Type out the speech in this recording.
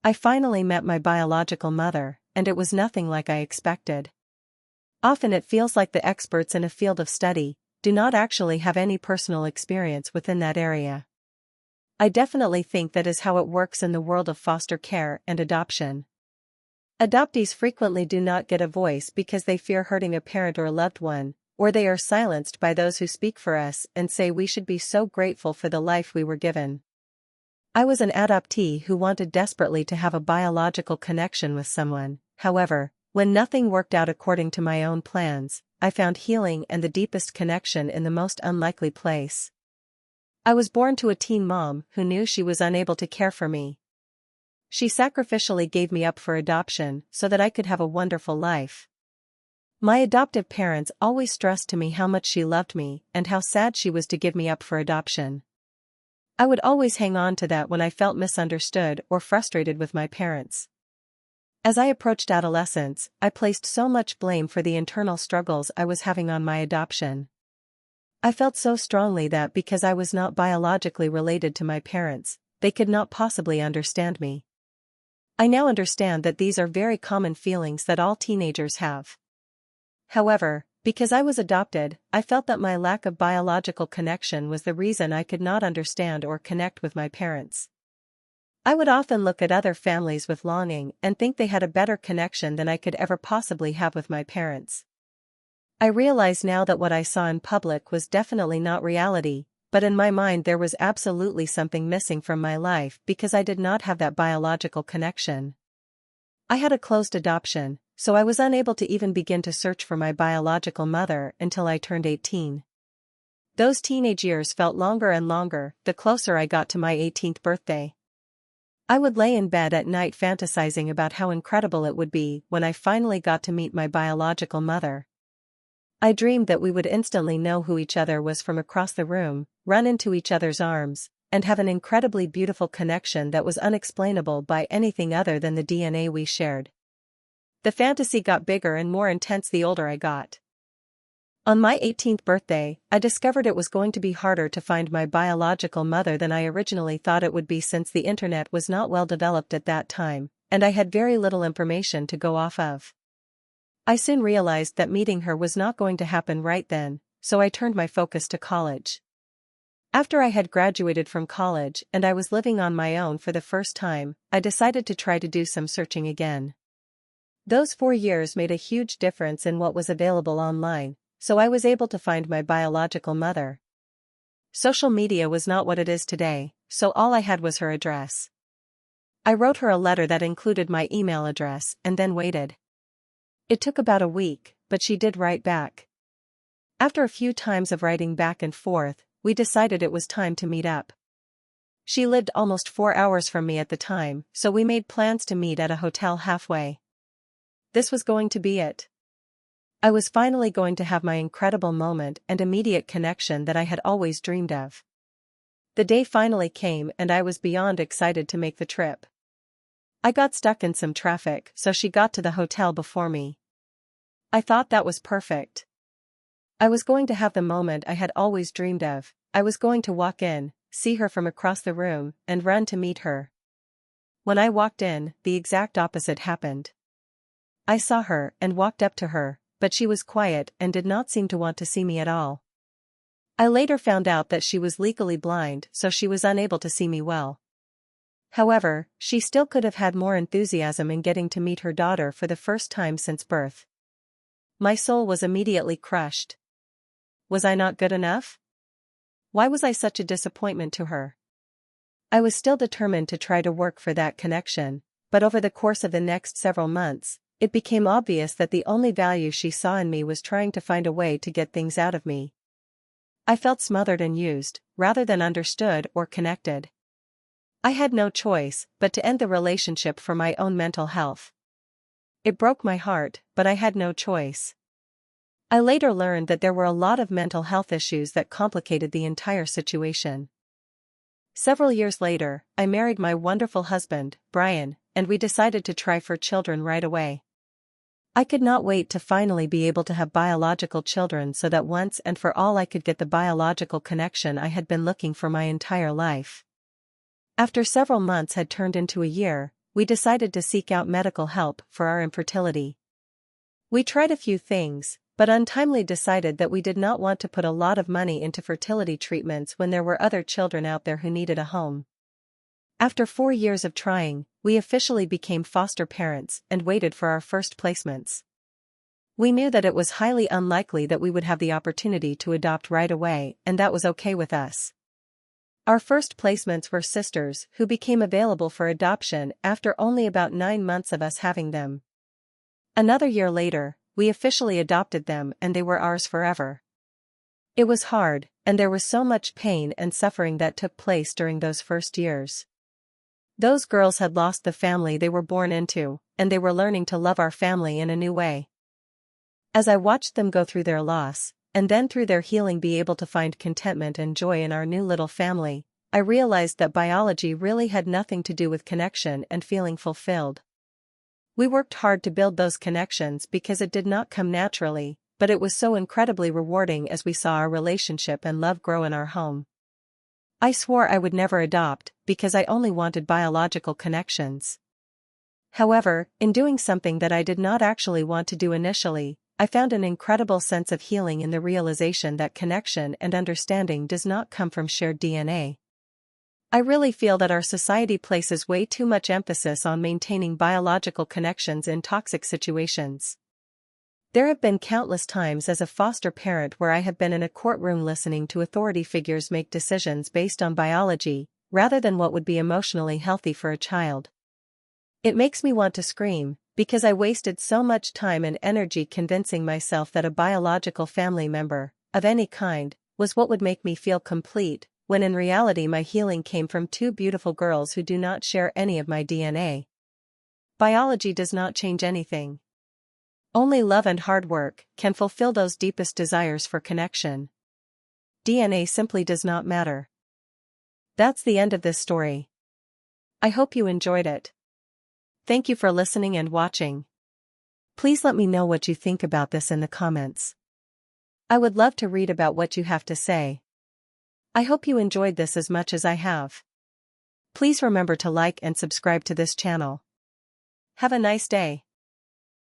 I finally met my biological mother, and it was nothing like I expected. Often it feels like the experts in a field of study do not actually have any personal experience within that area. I definitely think that is how it works in the world of foster care and adoption. Adoptees frequently do not get a voice because they fear hurting a parent or loved one, or they are silenced by those who speak for us and say we should be so grateful for the life we were given. I was an adoptee who wanted desperately to have a biological connection with someone. However, when nothing worked out according to my own plans, I found healing and the deepest connection in the most unlikely place. I was born to a teen mom who knew she was unable to care for me. She sacrificially gave me up for adoption so that I could have a wonderful life. My adoptive parents always stressed to me how much she loved me and how sad she was to give me up for adoption. I would always hang on to that when I felt misunderstood or frustrated with my parents. As I approached adolescence, I placed so much blame for the internal struggles I was having on my adoption. I felt so strongly that because I was not biologically related to my parents, they could not possibly understand me. I now understand that these are very common feelings that all teenagers have. However, because I was adopted, I felt that my lack of biological connection was the reason I could not understand or connect with my parents. I would often look at other families with longing and think they had a better connection than I could ever possibly have with my parents. I realize now that what I saw in public was definitely not reality, but in my mind there was absolutely something missing from my life because I did not have that biological connection. I had a closed adoption, so I was unable to even begin to search for my biological mother until I turned 18. Those teenage years felt longer and longer the closer I got to my 18th birthday. I would lay in bed at night fantasizing about how incredible it would be when I finally got to meet my biological mother. I dreamed that we would instantly know who each other was from across the room, run into each other's arms, and have an incredibly beautiful connection that was unexplainable by anything other than the DNA we shared. The fantasy got bigger and more intense the older I got. On my 18th birthday, I discovered it was going to be harder to find my biological mother than I originally thought it would be since the internet was not well developed at that time, and I had very little information to go off of. I soon realized that meeting her was not going to happen right then, so I turned my focus to college. After I had graduated from college and I was living on my own for the first time, I decided to try to do some searching again. Those 4 years made a huge difference in what was available online, so I was able to find my biological mother. Social media was not what it is today, so all I had was her address. I wrote her a letter that included my email address and then waited. It took about a week, but she did write back. After a few times of writing back and forth, we decided it was time to meet up. She lived almost 4 hours from me at the time, so we made plans to meet at a hotel halfway. This was going to be it. I was finally going to have my incredible moment and immediate connection that I had always dreamed of. The day finally came and I was beyond excited to make the trip. I got stuck in some traffic, so she got to the hotel before me. I thought that was perfect. I was going to have the moment I had always dreamed of. I was going to walk in, see her from across the room, and run to meet her. When I walked in, the exact opposite happened. I saw her and walked up to her, but she was quiet and did not seem to want to see me at all. I later found out that she was legally blind, so she was unable to see me well. However, she still could have had more enthusiasm in getting to meet her daughter for the first time since birth. My soul was immediately crushed. Was I not good enough? Why was I such a disappointment to her? I was still determined to try to work for that connection, but over the course of the next several months, it became obvious that the only value she saw in me was trying to find a way to get things out of me. I felt smothered and used, rather than understood or connected. I had no choice but to end the relationship for my own mental health. It broke my heart, but I had no choice. I later learned that there were a lot of mental health issues that complicated the entire situation. Several years later, I married my wonderful husband, Brian, and we decided to try for children right away. I could not wait to finally be able to have biological children so that once and for all I could get the biological connection I had been looking for my entire life. After several months had turned into a year, we decided to seek out medical help for our infertility. We tried a few things, but untimely decided that we did not want to put a lot of money into fertility treatments when there were other children out there who needed a home. After 4 years of trying, we officially became foster parents and waited for our first placements. We knew that it was highly unlikely that we would have the opportunity to adopt right away, and that was okay with us. Our first placements were sisters who became available for adoption after only about 9 months of us having them. Another year later, we officially adopted them and they were ours forever. It was hard, and there was so much pain and suffering that took place during those first years. Those girls had lost the family they were born into, and they were learning to love our family in a new way. As I watched them go through their loss, and then through their healing be able to find contentment and joy in our new little family, I realized that biology really had nothing to do with connection and feeling fulfilled. We worked hard to build those connections because it did not come naturally, but it was so incredibly rewarding as we saw our relationship and love grow in our home. I swore I would never adopt, because I only wanted biological connections. However, in doing something that I did not actually want to do initially, I found an incredible sense of healing in the realization that connection and understanding does not come from shared DNA. I really feel that our society places way too much emphasis on maintaining biological connections in toxic situations. There have been countless times as a foster parent where I have been in a courtroom listening to authority figures make decisions based on biology, rather than what would be emotionally healthy for a child. It makes me want to scream, because I wasted so much time and energy convincing myself that a biological family member, of any kind, was what would make me feel complete, when in reality my healing came from 2 beautiful girls who do not share any of my DNA. Biology does not change anything. Only love and hard work can fulfill those deepest desires for connection. DNA simply does not matter. That's the end of this story. I hope you enjoyed it. Thank you for listening and watching. Please let me know what you think about this in the comments. I would love to read about what you have to say. I hope you enjoyed this as much as I have. Please remember to like and subscribe to this channel. Have a nice day.